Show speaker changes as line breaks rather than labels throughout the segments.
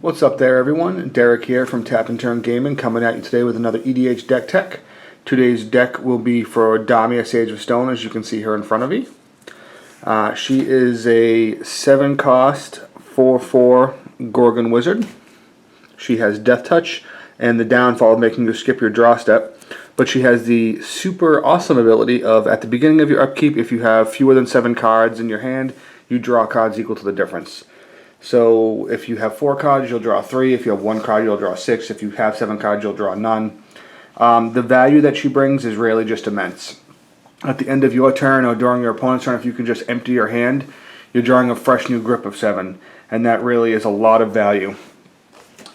What's up there, everyone? Derek here from Tap and Turn Gaming, coming at you today with another EDH deck tech. Today's deck will be for Damia, Sage of Stone, as you can see her in front of me. She is a 7-cost, 4/4 Gorgon Wizard. She has Death Touch and the downfall of making you skip your draw step. But she has the super awesome ability of, at the beginning of your upkeep, if you have fewer than 7 cards in your hand, you draw cards equal to the difference. So if you have 4 cards, you'll draw 3. If you have 1 card, you'll draw 6. If you have 7 cards, you'll draw none. The value that she brings is really just immense. At the end of your turn or during your opponent's turn, if you can just empty your hand, you're drawing a fresh new grip of 7. And that really is a lot of value.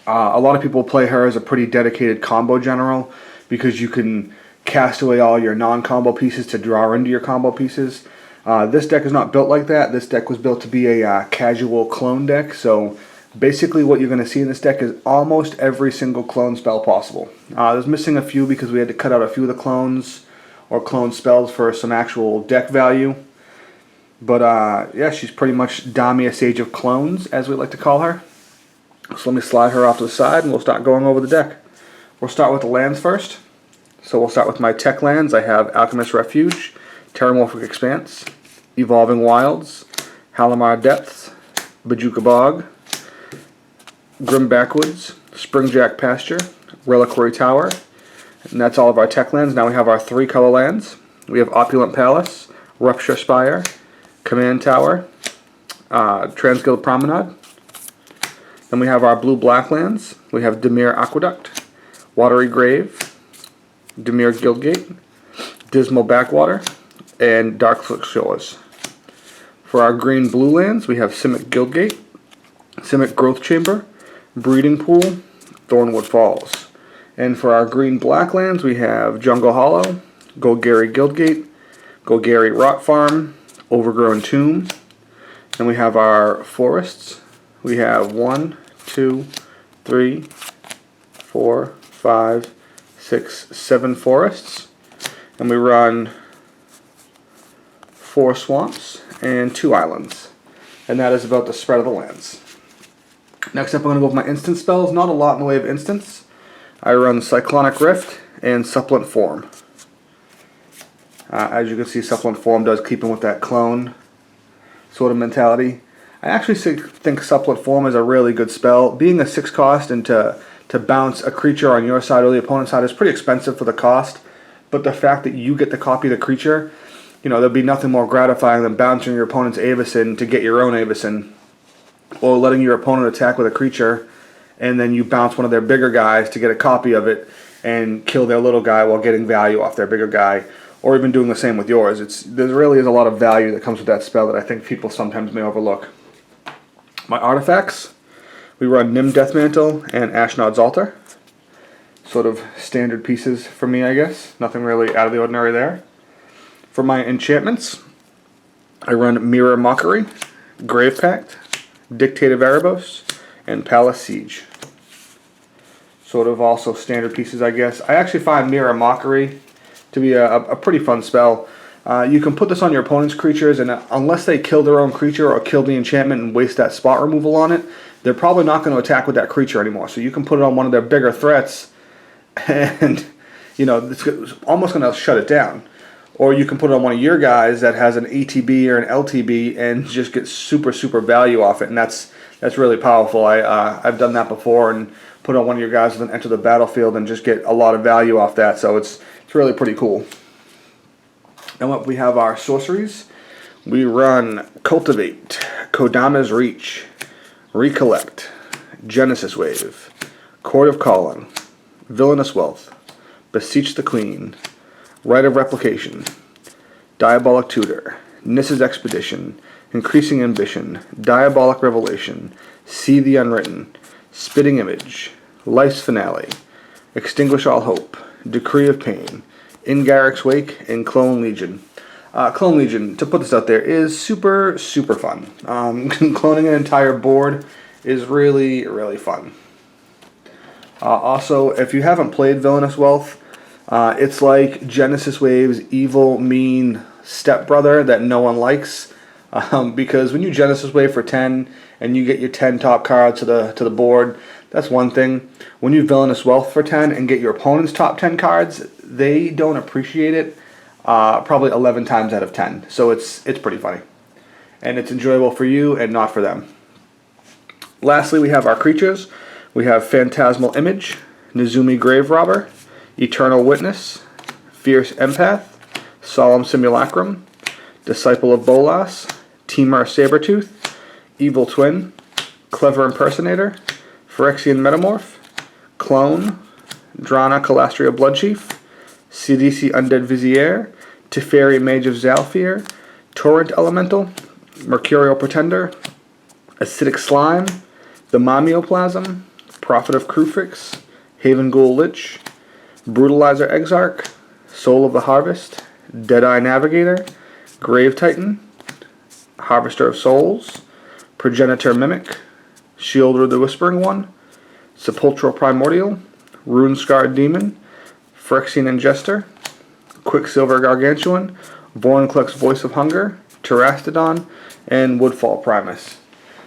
A lot of people play her as a pretty dedicated combo general because you can cast away all your non-combo pieces to draw into your combo pieces. This deck is not built like that. This deck was built to be a casual clone deck. So basically what you're going to see in this deck is almost every single clone spell possible. There's missing a few because we had to cut out a few of the clones or clone spells for some actual deck value. But yeah, she's pretty much Damia, Sage of Clones, as we like to call her. So let me slide her off to the side and we'll start going over the deck. We'll start with the lands first. So we'll start with my tech lands. I have Alchemist Refuge, Terramorphic Expanse, Evolving Wilds, Halimar Depths, Bajuka Bog, Grim Backwoods, Springjack Pasture, Reliquary Tower, and that's all of our tech lands. Now we have our 3 color lands. We have Opulent Palace, Rupture Spire, Command Tower, Transguild Promenade. Then we have our blue-black lands. We have Dimir Aqueduct, Watery Grave, Dimir Guildgate, Dismal Backwater, and Darkfoot Shores. For our green-blue lands, we have Simic Guildgate, Simic Growth Chamber, Breeding Pool, Thornwood Falls. And for our green-black lands, we have Jungle Hollow, Golgari Guildgate, Golgari Rot Farm, Overgrown Tomb. And we have our forests. We have 1, 2, 3, 4, 5, 6, 7 forests. And we run 4 swamps and 2 islands. And that is about the spread of the lands. Next up, I'm going to go with my instant spells. Not a lot in the way of instants. I run Cyclonic Rift and Supplant Form. As you can see, Supplant Form does keep in with that clone sort of mentality. I actually think Supplant Form is a really good spell. Being a 6 cost and to bounce a creature on your side or the opponent's side is pretty expensive for the cost. But the fact that you get to copy the creature, you know, there'll be nothing more gratifying than bouncing your opponent's Avacyn to get your own Avacyn. Or letting your opponent attack with a creature and then you bounce one of their bigger guys to get a copy of it and kill their little guy while getting value off their bigger guy. Or even doing the same with yours. There really is a lot of value that comes with that spell that I think people sometimes may overlook. My artifacts, we run Nim Deathmantle and Ashnod's Altar. Sort of standard pieces for me, I guess. Nothing really out of the ordinary there. For my enchantments, I run Mirror Mockery, Grave Pact, Dictate of Erebos, and Palace Siege. Sort of also standard pieces, I guess. I actually find Mirror Mockery to be a pretty fun spell. You can put this on your opponent's creatures, and unless they kill their own creature or kill the enchantment and waste that spot removal on it, they're probably not going to attack with that creature anymore. So you can put it on one of their bigger threats, and you know it's almost going to shut it down. Or you can put it on one of your guys that has an ATB or an LTB and just get super value off it, and that's really powerful. I've done that before and put it on one of your guys and then enter the battlefield and just get a lot of value off that. So it's really pretty cool. Then we have our sorceries. We run Cultivate, Kodama's Reach, Recollect, Genesis Wave, Court of Calling, Villainous Wealth, Beseech the Queen, Rite of Replication, Diabolic Tutor, Nissa's Expedition, Increasing Ambition, Diabolic Revelation, See the Unwritten, Spitting Image, Life's Finale, Extinguish All Hope, Decree of Pain, In Garrick's Wake, and Clone Legion. Clone Legion, to put this out there, is super fun. Cloning an entire board is really fun. Also, if you haven't played Villainous Wealth, it's like Genesis Wave's evil, mean stepbrother that no one likes. Because when you Genesis Wave for 10 and you get your 10 top cards to the board, that's one thing. When you Villainous Wealth for 10 and get your opponent's top 10 cards, they don't appreciate it probably 11 times out of 10. So it's pretty funny. And it's enjoyable for you and not for them. Lastly, we have our creatures. We have Phantasmal Image, Nezumi Grave Robber, Eternal Witness, Fierce Empath, Solemn Simulacrum, Disciple of Bolas, Temur Sabertooth, Evil Twin, Clever Impersonator, Phyrexian Metamorph, Clone, Drana Calastria Bloodchief, Sidisi Undead Vizier, Teferi Mage of Zalfir, Torrent Elemental, Mercurial Pretender, Acidic Slime, the Mamioplasm, Prophet of Krufix, Haven Ghoul Lich, Brutalizer Exarch, Soul of the Harvest, Deadeye Navigator, Grave Titan, Harvester of Souls, Progenitor Mimic, Shielder the Whispering One, Sepulchral Primordial, Rune-Scarred Demon, Phyrexian Ingester, Quicksilver Gargantuan, Vorinclex Voice of Hunger, Terastodon, and Woodfall Primus.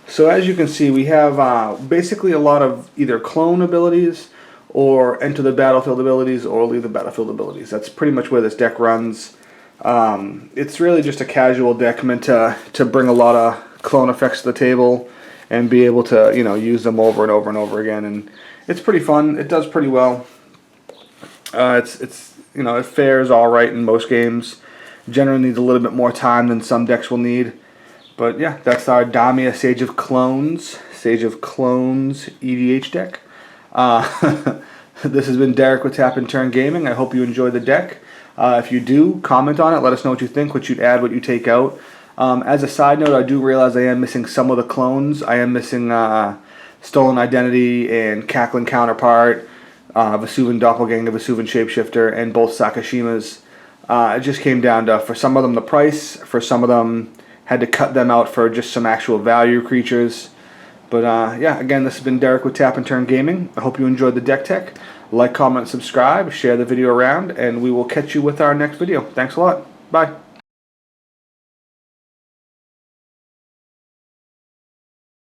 So as you can see, we have basically a lot of either clone abilities or enter the battlefield abilities or leave the battlefield abilities. That's pretty much where this deck runs. It's really just a casual deck meant to bring a lot of clone effects to the table and be able to, you know, use them over and over and over again. And it's pretty fun. It does pretty well. It's you know, it fares all right in most games. Generally needs a little bit more time than some decks will need. But yeah, that's our Damia Sage of Clones EDH deck. This has been Derek with Tap and Turn Gaming. I hope you enjoy the deck. If you do, comment on it. Let us know what you think, what you'd add, what you take out. As a side note, I do realize I am missing some of the clones. I am missing Stolen Identity and Cackling Counterpart, Vesuvan Doppelganger, Vesuvan Shapeshifter, and both Sakashimas. It just came down to, for some of them, the price. For some of them, had to cut them out for just some actual value creatures. But yeah, again, this has been Derek with Tap and Turn Gaming. I hope you enjoyed the deck tech. Like, comment, subscribe, share the video around, and we will catch you with our next video. Thanks a lot. Bye.